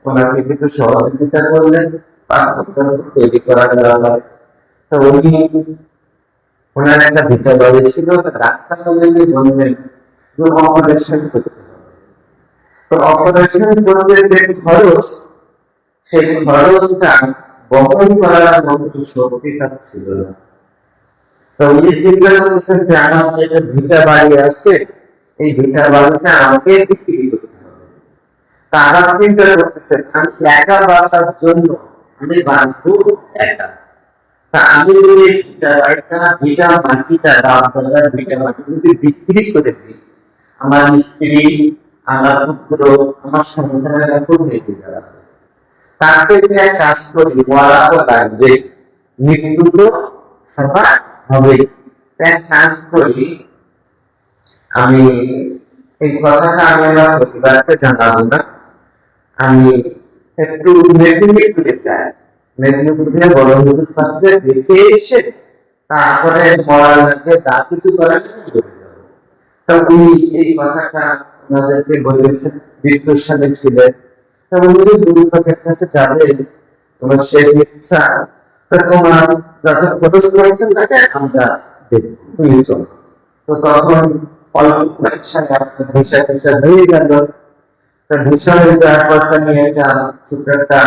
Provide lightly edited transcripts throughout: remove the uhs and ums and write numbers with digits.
ওনাকে কিছু সহযোগিতা করলেন, পাসপোর্ট তৈরি করার জন্য। তো উনি ওনার একটা ভিটা বাড়ি ছিল, ডাক্তার বললেন যে অপারেশন করতে হবে। তো অপারেশন করতে যে খরচ, সেই খরচটা বহন করার মতো শক্তি তার ছিল না। তো উনি চিন্তা করতেছেন যে আমার একটা ভিটা বাড়ি আছে, এই ভিটা বাড়িটা আমাকে বিক্রি করতে হবে। তারা চিন্তা করতেছেন আমি একা বাঁচার জন্য আমি বাঁচবো একা। তা আমি যদি ভিটা মাটিটা ভিটা মাটি যদি বিক্রি করে দিই, আমার স্ত্রী, আমার পুত্র, আমার সন্তানেরা খুব হেঁটে যাবে। তার চাইতে এক কাজ করি, মরা তো লাগবে, মৃত্যু তো সবার হবে। এক কাজ করি, আমি এই কথাটা আমি আমার পরিবারকে জানাবো না, আমি একটু মেদিনীপুরে যাই, মেদিনীপুরে বড় হুজুর কাছে দেখে এসে তারপরে মরার আগে যা কিছু করার তা উনি এই কথাটা ওনাদেরকে বলেছেন। বিদ্যুৎ সালে ছিলেন, তা উনি হুজুরের কাছে যাবেন, তোমার শেষ ইচ্ছা, তা তোমার যত খরচ করেছেন তাকে আমরা দেখবো, তুমি চলো। তো তখন অল্প পয়সায় আপনার ভিসা টিসা হয়ে গেল। তা ভিসা হয়ে যাওয়ার পর নিয়ে একটা ছোট একটা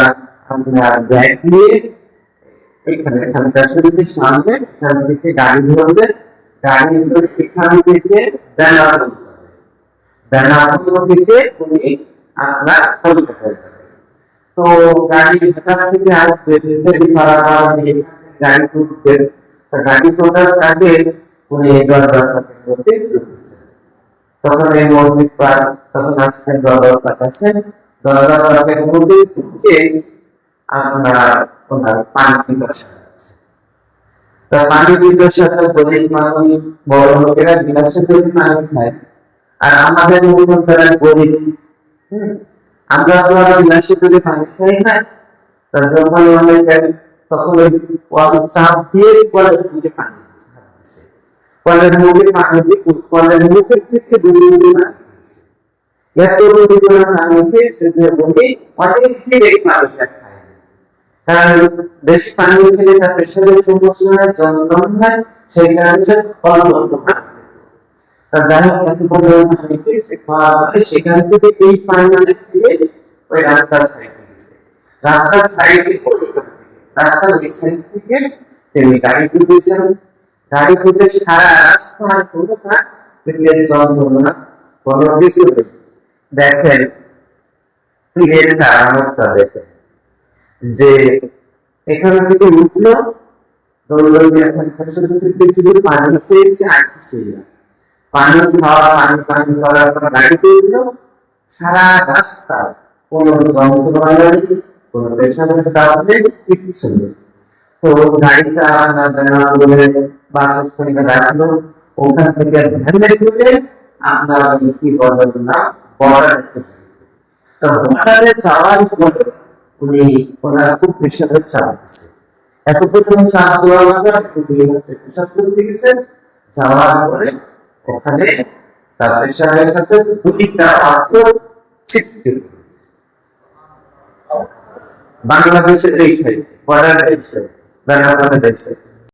আপনার ব্যাগ নিয়ে এখানে এখানকার শরীরের সামনে এখান থেকে গাড়ি ধরবে, গাড়ি ধরে এখান থেকে বেনারস যাবে, বেনারস থেকে উনি আপনার কলকাতায় যাবে। তো গাড়ি ঢাকা থেকে আসবে, ফেরি ভাড়া দিয়ে গাড়ি তুলবে। গাড়ি তোলার আগে উনি দরবারটা করতে ঢুকেছেন। তখন এই মসজিদ পাক, তখন আসছেন দরবার পাঠাচ্ছেন, দরবার পাকের মধ্যে ঢুকে আপনার ওনার পানি পিপাসা আছে। তা পানি পিপাসাতে গরিব মানুষ, বড় লোকেরা গিলাসে করে পানি খায়, আর আমাদের মতন যারা গরিব, আমরা তো আর গিলাসে করে পানি খাই না। তা যখন অনেকে তখন ওই চাপ দিয়ে কলের মুখে পানি দিচ্ছে, কলের মুখে পানি দিয়ে কলের মুখের থেকে দূরে দূরে পানি দিচ্ছে। এত পরিমাণে পানি খেয়েছে যে উনি অনেক দিকে পানিটা খায়, কারণ বেশি পানি খেলে তার প্রেশারের সমস্যা হয়, যন্ত্রণা হয়, সেই কারণে সে অল্প পানি। তা যাই হোক এত পরিমাণে পানি খেয়েছে, খাওয়ার পরে সেখান থেকে এই পানিটা খেয়ে ওই রাস্তার সাইডে গেছে, রাস্তার সাইডে রাস্তার ওই সাইড থেকে তিনি গাড়ি তুলেছেন। গাড়ি তুলে সারা রাস্তার কোনো তার পেটের যন্ত্রণা কোনো কিছু নেই। দেখেন এর কারণটা দেখেন যে এখান থেকে উঠলো, পানি খেয়েছে আর কিছু না, পানি খাওয়া, পানি করার পর গাড়িতে উঠলো, সারা রাস্তা কোনো যন্ত্রণা নেই, কোনো পেছনের চাপ নেই, কিছু নেই। তো গাড়িটা বাসের সঙ্গে রাখলো, ওখান থেকে ভ্যানে করে আপনার কি বলেন না বর্ডারে চলে গেছে। তো বর্ডারে যাওয়ার পরে উনি ওনার খুব প্রেশারের চাপ আছে, এত পরিমাণ চাপ দেওয়ার পরে হচ্ছে প্রেশার করতে গেছে। যাওয়ার পরে ওখানে তার প্রেশারের সাথে দুইটা পাথর ছিটকে বাংলাদেশের এই সাইড বর্ডার এই সাইড বেনাপোলে এই সাইড